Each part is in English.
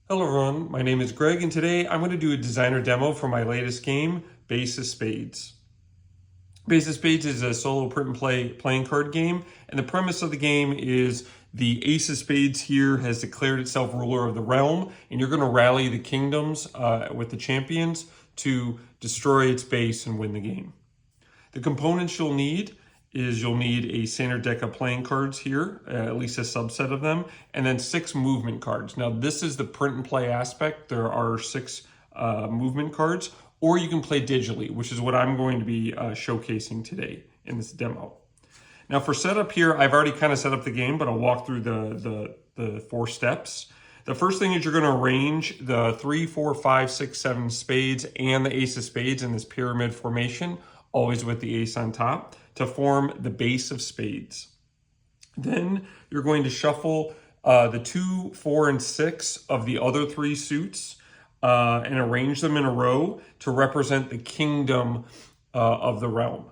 Hello everyone, my name is Greg and today I'm going to do a designer demo for my latest game, Ace of Spades. Ace of Spades is a solo print and play playing card game, and the premise of the game is the Ace of Spades here has declared itself ruler of the realm, and you're going to rally the kingdoms with the champions to destroy its base and win the game. The components you'll need is you'll need a standard deck of playing cards here, at least a subset of them, and then 6 movement cards. Now this is the print and play aspect. There are 6 movement cards, or you can play digitally, which is what I'm going to be showcasing today in this demo. Now for setup here, I've already kind of set up the game, but I'll walk through the 4 steps. The first thing is you're going to arrange the 3, 4, 5, 6, 7 spades and the Ace of Spades in this pyramid formation, always with the ace on top, to form the base of spades. Then you're going to shuffle the 2, 4, and 6 of the other 3 suits and arrange them in a row to represent the kingdom of the realm.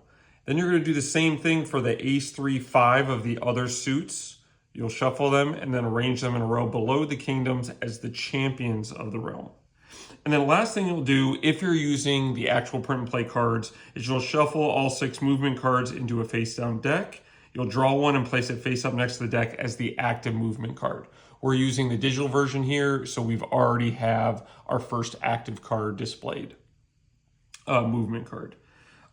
Then you're going to do the same thing for the ace, 3, 5 of the other suits. You'll shuffle them and then arrange them in a row below the kingdoms as the champions of the realm. And then the last thing you'll do, if you're using the actual print and play cards, is you'll shuffle all 6 movement cards into a face down deck. You'll draw one and place it face up next to the deck as the active movement card. We're using the digital version here, so we've already have our first active card displayed, movement card.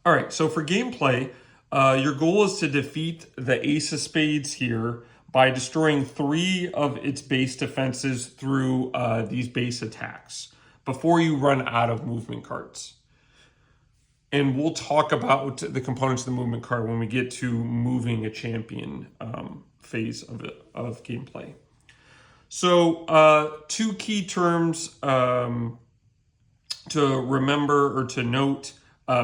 All right, so for gameplay, your goal is to defeat the Ace of Spades here by destroying 3 of its base defenses through these base attacks before you run out of movement cards. And we'll talk about the components of the movement card when we get to moving a champion phase of gameplay. So 2 key terms to remember or to note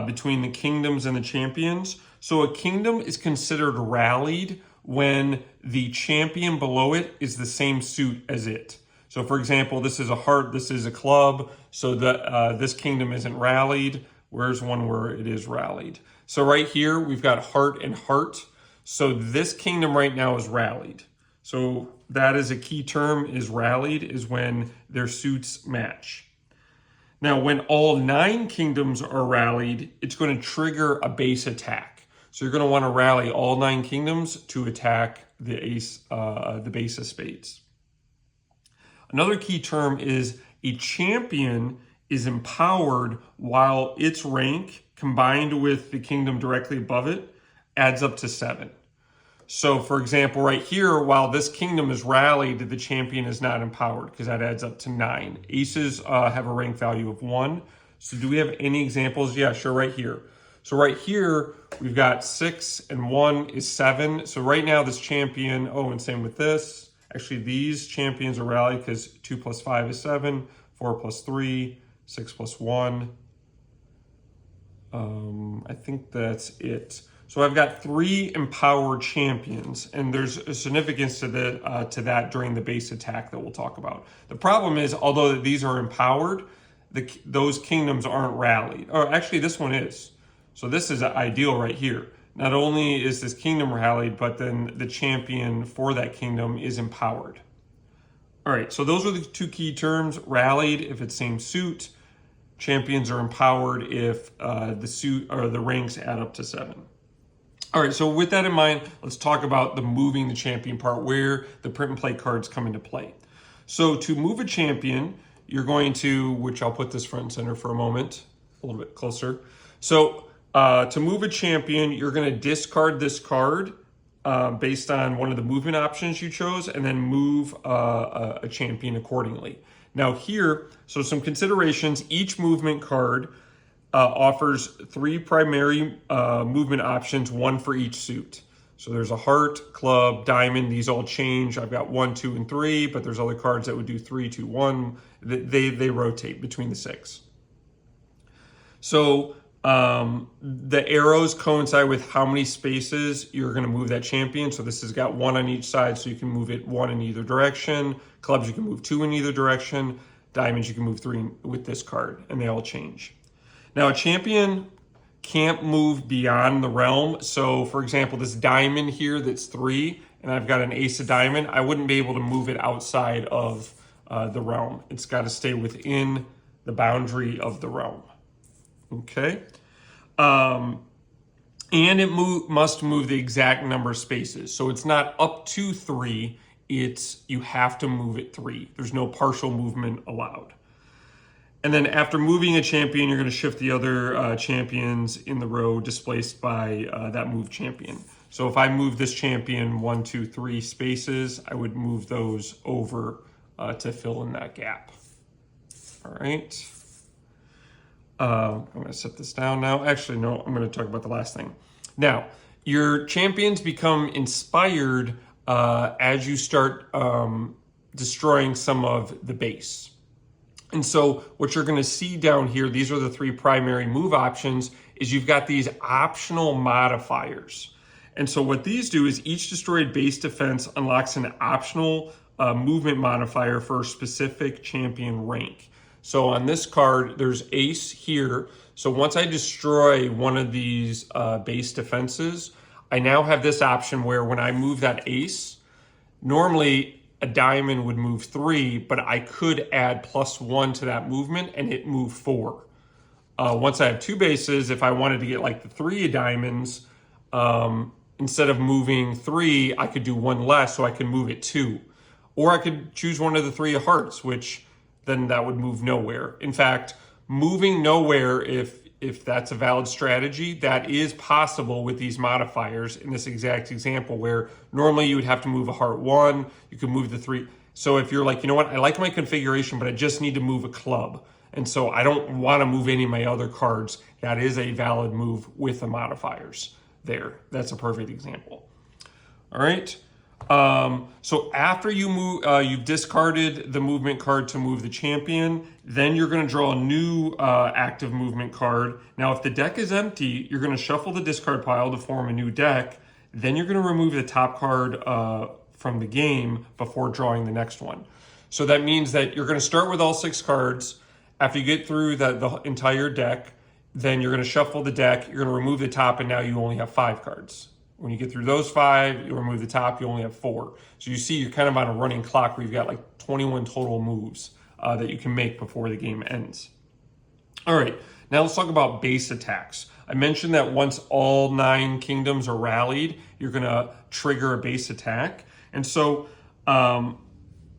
between the kingdoms and the champions. So a kingdom is considered rallied when the champion below it is the same suit as it. So for example, this is a heart, this is a club, so that this kingdom isn't rallied. Where's one where it is rallied? So right here, we've got heart and heart. So this kingdom right now is rallied. So that is a key term, is rallied, is when their suits match. Now, when all 9 kingdoms are rallied, it's going to trigger a base attack. So you're going to want to rally all 9 kingdoms to attack the base of spades. Another key term is a champion is empowered while its rank combined with the kingdom directly above it adds up to 7. So for example, right here, while this kingdom is rallied, the champion is not empowered because that adds up to 9. Aces have a rank value of 1. So do we have any examples? Yeah, sure, right here. So right here, we've got 6 and 1 is 7. So right now this champion, and same with this. Actually, these champions are rallied because 2 plus 5 is 7, 4 plus 3, 6 plus 1. I think that's it. So I've got 3 empowered champions, and there's a significance to that during the base attack that we'll talk about. The problem is, although these are empowered, those kingdoms aren't rallied. Or actually, this one is. So this is ideal right here. Not only is this kingdom rallied, but then the champion for that kingdom is empowered. All right, so those are the 2 key terms. Rallied if it's same suit. Champions are empowered if the suit or the ranks add up to 7. All right, so with that in mind, let's talk about the moving the champion part, where the print and play cards come into play. So to move a champion, you're going to, which I'll put this front and center for a moment, a little bit closer. So to move a champion, you're going to discard this card based on one of the movement options you chose, and then move a champion accordingly. Now here, so some considerations. Each movement card offers 3 primary movement options, 1 for each suit. So there's a heart, club, diamond. These all change. I've got 1, 2, and 3, but there's other cards that would do 3, 2, 1. They rotate between the 6. So the arrows coincide with how many spaces you're going to move that champion. So this has got 1 on each side, so you can move it 1 in either direction. Clubs, you can move 2 in either direction. Diamonds, you can move 3 with this card, and they all change. Now, a champion can't move beyond the realm. So for example, this diamond here that's 3, and I've got an ace of diamond, I wouldn't be able to move it outside of the realm. It's got to stay within the boundary of the realm. Okay. And it must move the exact number of spaces. So it's not up to 3, it's you have to move it 3. There's no partial movement allowed. And then after moving a champion, you're going to shift the other champions in the row displaced by that moved champion. So if I move this champion 1, 2, 3 spaces, I would move those over to fill in that gap. All right. I'm going to set this down now. Actually, no, I'm going to talk about the last thing. Now, your champions become inspired as you start destroying some of the base. And so what you're going to see down here, these are the 3 primary move options, is you've got these optional modifiers. And so what these do is each destroyed base defense unlocks an optional movement modifier for a specific champion rank. So on this card, there's Ace here. So once I destroy one of these base defenses, I now have this option where when I move that Ace, normally a diamond would move 3, but I could add +1 to that movement and it move 4. Once I have 2 bases, if I wanted to get like the 3 diamonds, instead of moving 3, I could do 1 less, so I can move it 2. Or I could choose one of the 3 of hearts, which then that would move nowhere. In fact, moving nowhere, if that's a valid strategy, that is possible with these modifiers in this exact example where normally you would have to move a heart 1, you could move the 3. So if you're like, you know what, I like my configuration, but I just need to move a club. And so I don't want to move any of my other cards. That is a valid move with the modifiers there. That's a perfect example. All right. So after you move, you've discarded the movement card to move the champion, then you're going to draw a new active movement card. Now, if the deck is empty, you're going to shuffle the discard pile to form a new deck. Then you're going to remove the top card from the game before drawing the next one. So that means that you're going to start with all 6 cards. After you get through the entire deck, then you're going to shuffle the deck, you're going to remove the top, and now you only have 5 cards. When you get through those 5, you remove the top, you only have 4. So you see you're kind of on a running clock where you've got like 21 total moves that you can make before the game ends. All right, now let's talk about base attacks. I mentioned that once all 9 kingdoms are rallied, you're going to trigger a base attack. And so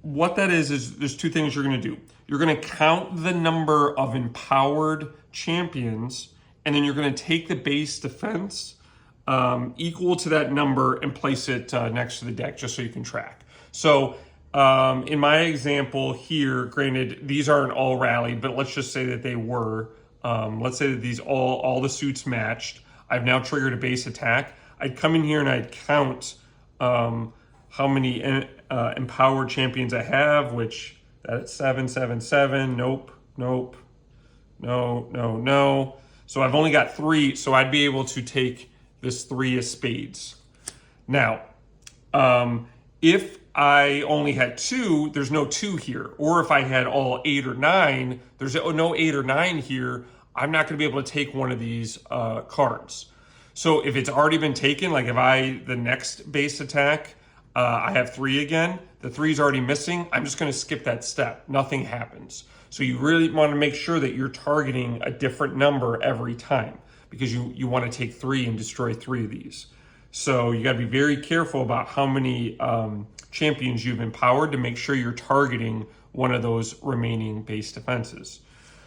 what that is there's 2 things you're going to do. You're going to count the number of empowered champions, and then you're going to take the base defense equal to that number and place it next to the deck just so you can track. So in my example here, granted, these aren't all rallied, but let's just say that they were. Let's say that these all the suits matched. I've now triggered a base attack. I'd come in here and I'd count how many empowered champions I have, which that's 7, 7, 7. Nope, nope, no. So I've only got 3, so I'd be able to take this 3 of spades. Now, if I only had 2, there's no 2 here. Or if I had all 8 or 9, there's no 8 or 9 here. I'm not going to be able to take one of these cards. So if it's already been taken, like if the next base attack, I have 3 again, the 3 is already missing, I'm just going to skip that step. Nothing happens. So you really want to make sure that you're targeting a different number every time, because you want to take 3 and destroy 3 of these. So you got to be very careful about how many champions you've empowered to make sure you're targeting one of those remaining base defenses.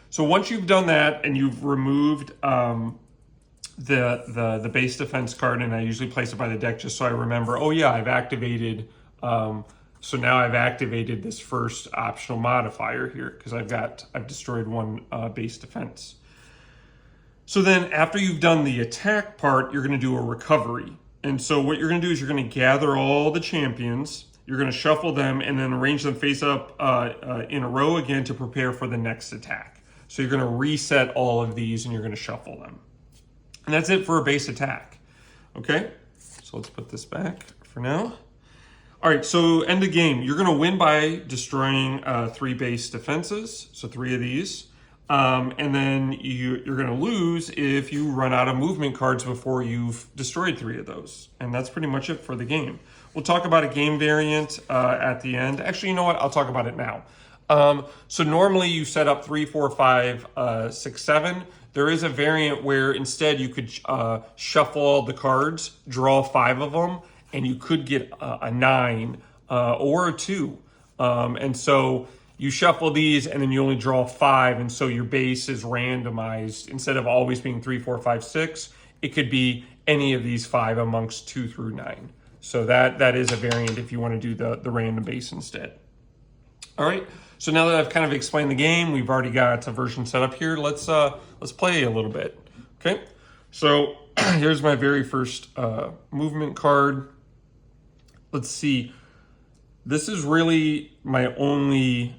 So once you've done that and you've removed the base defense card, and I usually place it by the deck just so I remember, oh yeah, I've activated, so now I've activated this first optional modifier here because I've destroyed 1 base defense. So then after you've done the attack part, you're going to do a recovery. And so what you're going to do is you're going to gather all the champions, you're going to shuffle them, and then arrange them face up in a row again to prepare for the next attack. So you're going to reset all of these and you're going to shuffle them. And that's it for a base attack. Okay, so let's put this back for now. All right, so end of game. You're going to win by destroying 3 base defenses, so 3 of these. And then you're going to lose if you run out of movement cards before you've destroyed 3 of those. And that's pretty much it for the game. We'll talk about a game variant at the end. Actually, you know what? I'll talk about it now. So normally you set up 3, 4, 5, 6, 7. There is a variant where instead you could shuffle all the cards, draw 5 of them, and you could get a 9 or a 2. And so you shuffle these and then you only draw 5, and so your base is randomized. Instead of always being 3, 4, 5, 6, it could be any of these 5 amongst 2 through 9. So that is a variant if you want to do the random base instead. All right, so now that I've kind of explained the game, we've already got a version set up here. Let's play a little bit. Okay, so here's my very first movement card. Let's see. This is really my only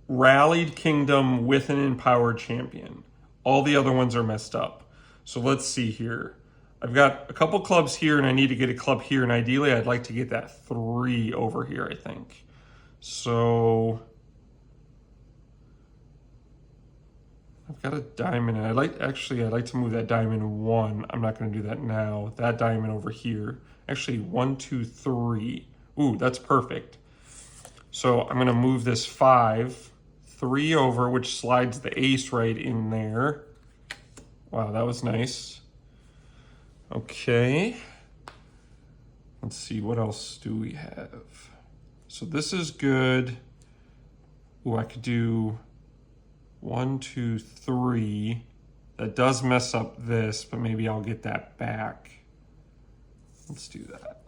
rallied kingdom with an empowered champion. All the other ones are messed up. So let's see here. I've got a couple clubs here, and I need to get a club here, and ideally I'd like to get that 3 over here, I think. So I've got a diamond, and I'd like to move that diamond 1. I'm not going to do that now. That diamond over here. Actually, 1, 2, 3. Ooh, that's perfect. So I'm going to move this 5, 3 over, which slides the ace right in there. Wow, that was nice. Okay. Let's see, what else do we have? So this is good. Ooh, I could do 1, 2, 3. That does mess up this, but maybe I'll get that back. Let's do that.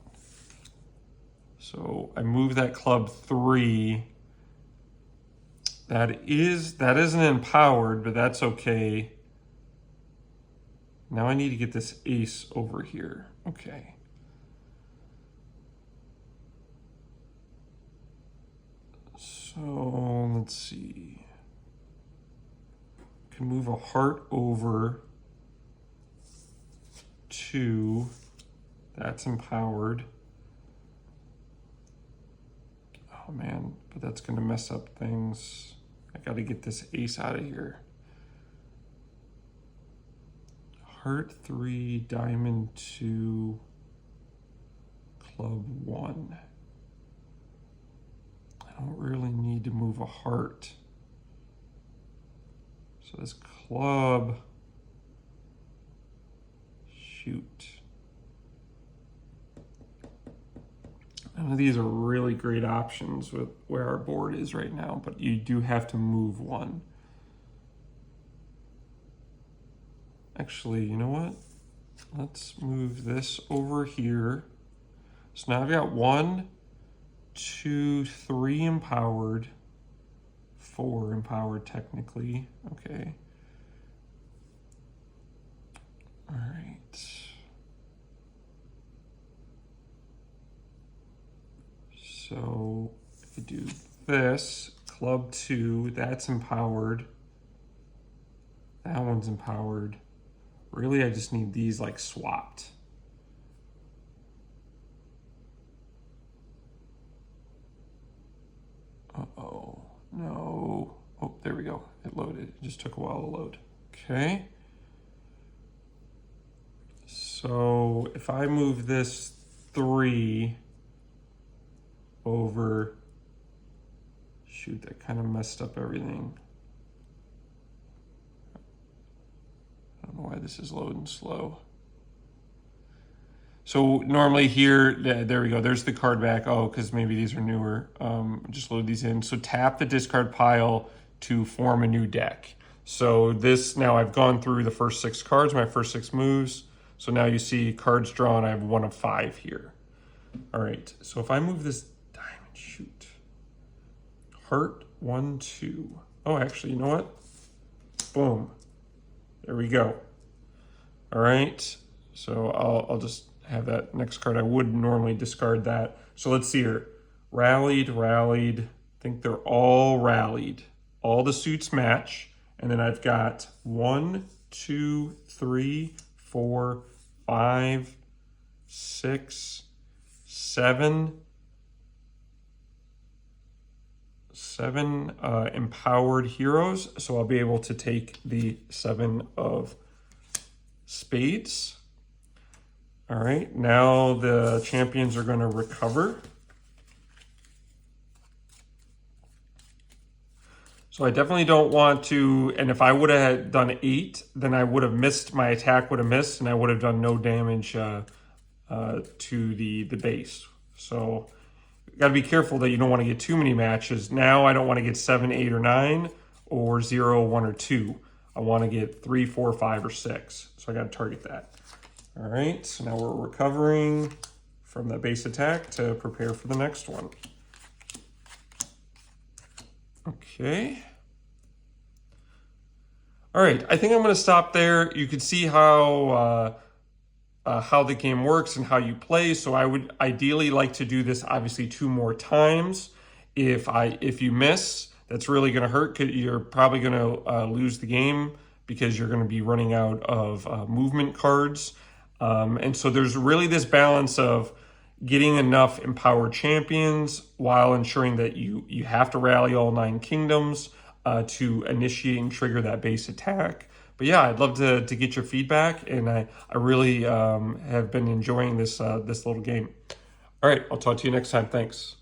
So I move that club 3. That isn't empowered, but that's okay. Now I need to get this ace over here. Okay. So let's see. Can move a heart over 2. That's empowered. Oh man, but that's gonna mess up things. I gotta get this ace out of here. Heart 3, diamond 2, club 1. I don't really need to move a heart. So this club, shoot. None of these are really great options with where our board is right now, but you do have to move 1. Actually, you know what? Let's move this over here. So now I've got 1, 2, 3 empowered, 4 empowered technically. Okay. All right. So if you do this, club 2, that's empowered. That one's empowered. Really, I just need these like swapped. Uh-oh, no. Oh, there we go. It loaded. It just took a while to load. Okay. So if I move this 3 over, shoot, that kind of messed up everything. I don't know why this is loading slow. So normally here, there we go, there's the card back. Oh, because maybe these are newer. Just load these in. So tap the discard pile to form a new deck. So this, now I've gone through the first 6 cards, my first 6 moves. So now you see cards drawn, I have 1 of 5 here. All right, so if I move this diamond, shoot. Heart 1, 2. Oh, actually, you know what? Boom. There we go. All right, so I'll just have that next card. I would normally discard that. So let's see here. Rallied. I think they're all rallied. All the suits match. And then I've got 1, 2, 3, 4, 5, 6, 7. 7 empowered heroes. So I'll be able to take the 7 of spades. All right, now the champions are going to recover. So I definitely don't want to, and if I would have done 8, then I would have missed, my attack would have missed, and I would have done no damage to the base. So you got to be careful that you don't want to get too many matches. Now I don't want to get 7, 8, or 9, or 0, 1, or 2. I want to get 3, 4, 5, or 6. So I got to target that. All right, so now we're recovering from the base attack to prepare for the next one. Okay. All right, I think I'm going to stop there. You can see how the game works and how you play. So I would ideally like to do this obviously 2 more times. If you miss, that's really going to hurt, because you're probably going to lose the game, because you're going to be running out of movement cards. And so there's really this balance of getting enough empowered champions while ensuring that you have to rally all 9 kingdoms to initiate and trigger that base attack. But yeah, I'd love to get your feedback, and I really have been enjoying this little game. All right, I'll talk to you next time. Thanks.